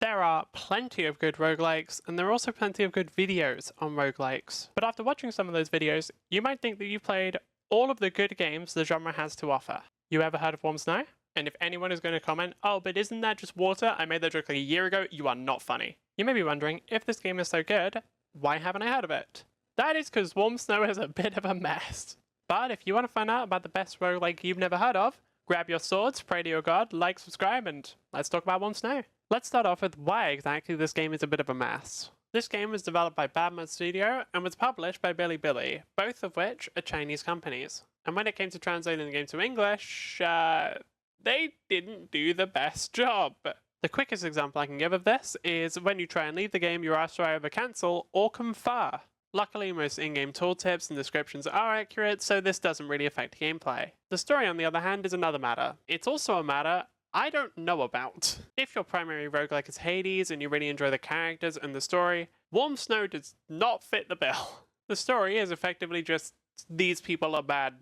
There are plenty of good roguelikes, and there are also plenty of good videos on roguelikes. But after watching some of those videos, you might think that you've played all of the good games the genre has to offer. You ever heard of Warm Snow? And if anyone is going to comment, oh, but isn't that just water? I made that joke like a year ago, you are not funny. You may be wondering, if this game is so good, why haven't I heard of it? That is because Warm Snow is a bit of a mess. But if you want to find out about the best roguelike you've never heard of, grab your swords, pray to your god, like, subscribe, and let's talk about Warm Snow. Let's start off with why exactly this game is a bit of a mess. This game was developed by Badmud Studio and was published by Bilibili, both of which are Chinese companies. And when it came to translating the game to English, they didn't do the best job. The quickest example I can give of this is when you try and leave the game, you're asked to either cancel or confer. Luckily, most in-game tooltips and descriptions are accurate, so this doesn't really affect gameplay. The story, on the other hand, is another matter. It's also a matter I don't know about. If your primary roguelike is Hades and you really enjoy the characters and the story, Warm Snow does not fit the bill. The story is effectively just, these people are bad,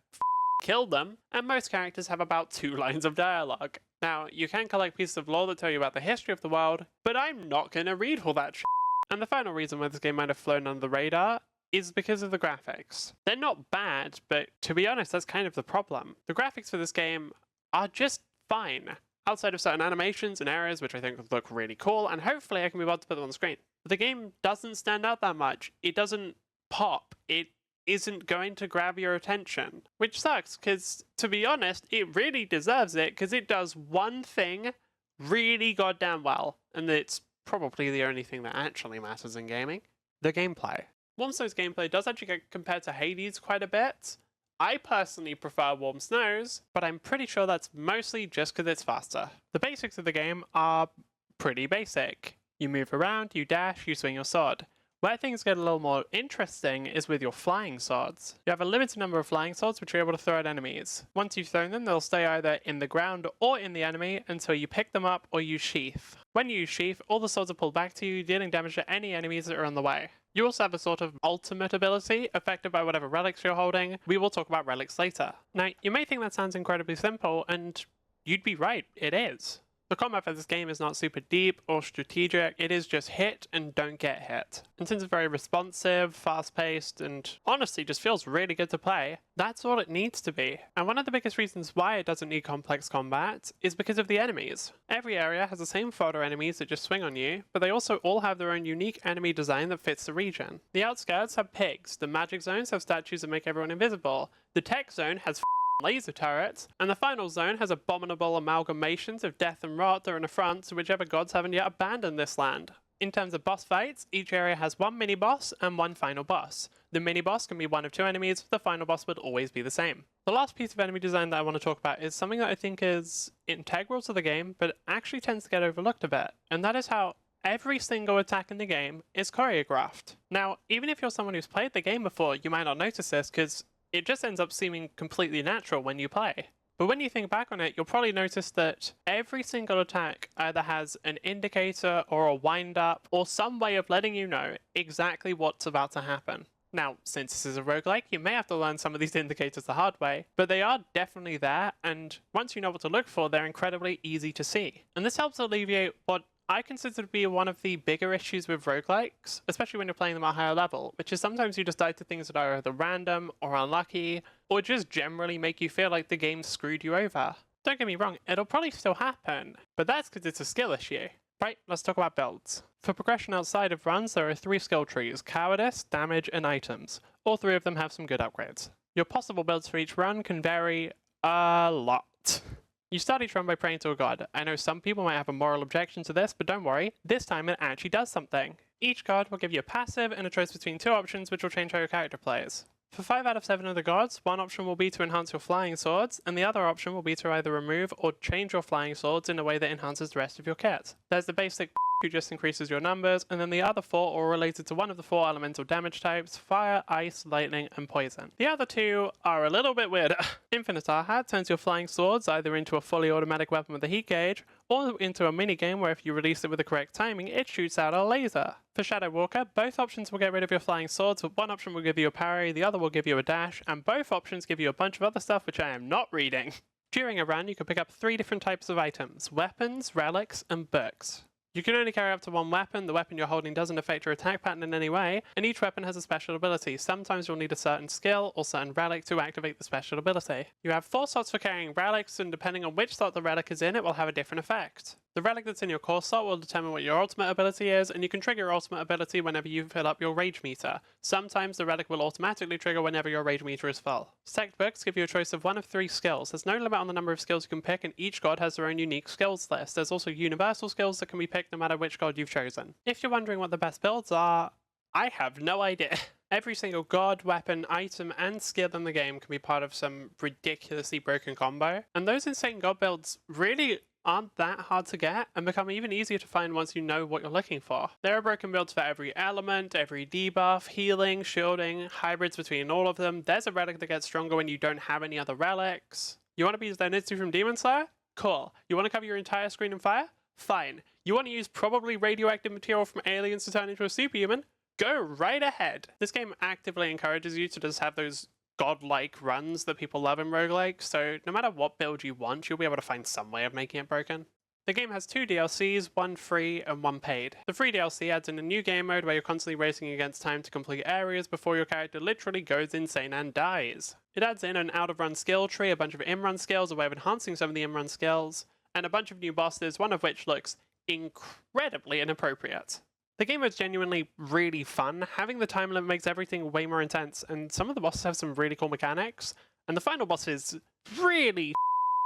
kill them, and most characters have about 2 lines of dialogue. Now, you can collect pieces of lore that tell you about the history of the world, but I'm not gonna read all that shit. And the final reason why this game might have flown under the radar is because of the graphics. They're not bad, but to be honest, that's kind of the problem. The graphics for this game are just fine, outside of certain animations and areas which I think look really cool, and hopefully I can be able to put them on the screen. But the game doesn't stand out that much. It doesn't pop. It isn't going to grab your attention, which sucks, because to be honest, it really deserves it, because it does one thing really goddamn well, and it's probably the only thing that actually matters in gaming: the gameplay. Warm Snow's gameplay does actually get compared to Hades quite a bit. I personally prefer Warm Snow's, but I'm pretty sure that's mostly just because it's faster. The basics of the game are pretty basic. You move around, you dash, you swing your sword. Where things get a little more interesting is with your flying swords. You have a limited number of flying swords which you're able to throw at enemies. Once you've thrown them, they'll stay either in the ground or in the enemy until you pick them up or use sheath. When you use sheath, all the swords are pulled back to you, dealing damage to any enemies that are on the way. You also have a sort of ultimate ability, affected by whatever relics you're holding. We will talk about relics later. Now, you may think that sounds incredibly simple, and you'd be right, it is. The combat for this game is not super deep or strategic, it is just hit and don't get hit. And since it's very responsive, fast-paced, and honestly just feels really good to play, that's all it needs to be. And one of the biggest reasons why it doesn't need complex combat is because of the enemies. Every area has the same fodder enemies that just swing on you, but they also all have their own unique enemy design that fits the region. The outskirts have pigs, the magic zones have statues that make everyone invisible, the tech zone has laser turrets, and the final zone has abominable amalgamations of death and rot that are an affront to whichever gods haven't yet abandoned this land. In terms of boss fights, each area has one mini-boss and one final boss. The mini-boss can be one of 2 enemies, the final boss would always be the same. The last piece of enemy design that I want to talk about is something that I think is integral to the game, but actually tends to get overlooked a bit, and that is how every single attack in the game is choreographed. Now, even if you're someone who's played the game before, you might not notice this, because it just ends up seeming completely natural when you play. But when you think back on it, you'll probably notice that every single attack either has an indicator or a wind-up or some way of letting you know exactly what's about to happen. Now, since this is a roguelike, you may have to learn some of these indicators the hard way, but they are definitely there, and once you know what to look for, they're incredibly easy to see. And this helps alleviate what I consider to be one of the bigger issues with roguelikes, especially when you're playing them at a higher level, which is sometimes you just die to things that are either random or unlucky, or just generally make you feel like the game screwed you over. Don't get me wrong, it'll probably still happen, but that's because it's a skill issue. Right, let's talk about builds. For progression outside of runs, there are 3 skill trees: cowardice, damage, and items. All 3 of them have some good upgrades. Your possible builds for each run can vary a lot. You start each run by praying to a god. I know some people might have a moral objection to this, but don't worry, this time it actually does something. Each god will give you a passive and a choice between 2 options which will change how your character plays. For 5 out of 7 of the gods, one option will be to enhance your flying swords, and the other option will be to either remove or change your flying swords in a way that enhances the rest of your kit. There's the basic who just increases your numbers, and then the other 4 are related to one of the 4 elemental damage types: fire, ice, lightning, and poison. The other 2 are a little bit weirder. Infinite Ahad turns your flying swords either into a fully automatic weapon with a heat gauge, or into a minigame where if you release it with the correct timing, it shoots out a laser. For Shadow Walker, both options will get rid of your flying swords, but one option will give you a parry, the other will give you a dash, and both options give you a bunch of other stuff which I am not reading. During a run, you can pick up 3 different types of items: weapons, relics, and books. You can only carry up to one weapon, the weapon you're holding doesn't affect your attack pattern in any way, and each weapon has a special ability. Sometimes you'll need a certain skill or certain relic to activate the special ability. You have 4 slots for carrying relics, and depending on which slot the relic is in, it will have a different effect. The relic that's in your core slot will determine what your ultimate ability is, and you can trigger your ultimate ability whenever you fill up your rage meter. Sometimes the relic will automatically trigger whenever your rage meter is full. Stacked books give you a choice of one of 3 skills. There's no limit on the number of skills you can pick, and each god has their own unique skills list. There's also universal skills that can be picked no matter which god you've chosen. If you're wondering what the best builds are, I have no idea. Every single god, weapon, item, and skill in the game can be part of some ridiculously broken combo, and those insane god builds really aren't that hard to get and become even easier to find once you know what you're looking for. There are broken builds for every element, every debuff, healing, shielding, hybrids between all of them. There's a relic that gets stronger when you don't have any other relics. You want to be Zenitsu from Demon Slayer? Cool. You want to cover your entire screen in fire? Fine. You want to use probably radioactive material from aliens to turn into a superhuman? Go right ahead. This game actively encourages you to just have those godlike runs that people love in roguelike, so no matter what build you want, you'll be able to find some way of making it broken. The game has 2 DLCs, 1 free and 1 paid. The free DLC adds in a new game mode where you're constantly racing against time to complete areas before your character literally goes insane and dies. It adds in an out-of-run skill tree, a bunch of in-run skills, a way of enhancing some of the in-run skills, and a bunch of new bosses, one of which looks incredibly inappropriate. The game is genuinely really fun. Having the time limit makes everything way more intense, and some of the bosses have some really cool mechanics, and the final boss is really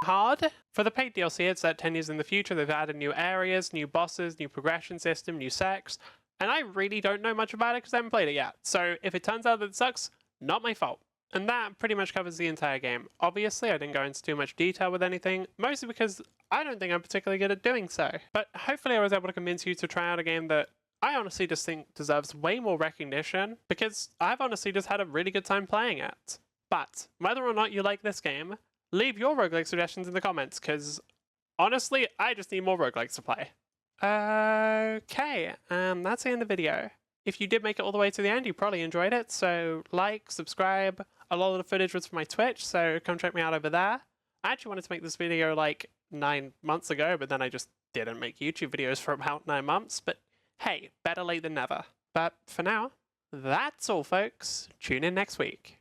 hard. For the paid DLC, it's set 10 years in the future. They've added new areas, new bosses, new progression system, new sex, and I really don't know much about it because I haven't played it yet. So if it turns out that it sucks, not my fault. And that pretty much covers the entire game. Obviously, I didn't go into too much detail with anything, mostly because I don't think I'm particularly good at doing so. But hopefully I was able to convince you to try out a game that I honestly just think deserves way more recognition, because I've honestly just had a really good time playing it. But whether or not you like this game, leave your roguelike suggestions in the comments, because honestly, I just need more roguelikes to play. Okay, that's the end of the video. If you did make it all the way to the end, you probably enjoyed it, so like, subscribe. A lot of the footage was from my Twitch, so come check me out over there. I actually wanted to make this video like 9 months ago, but then I just didn't make YouTube videos for about 9 months, but hey, better late than never. But for now, that's all folks. Tune in next week.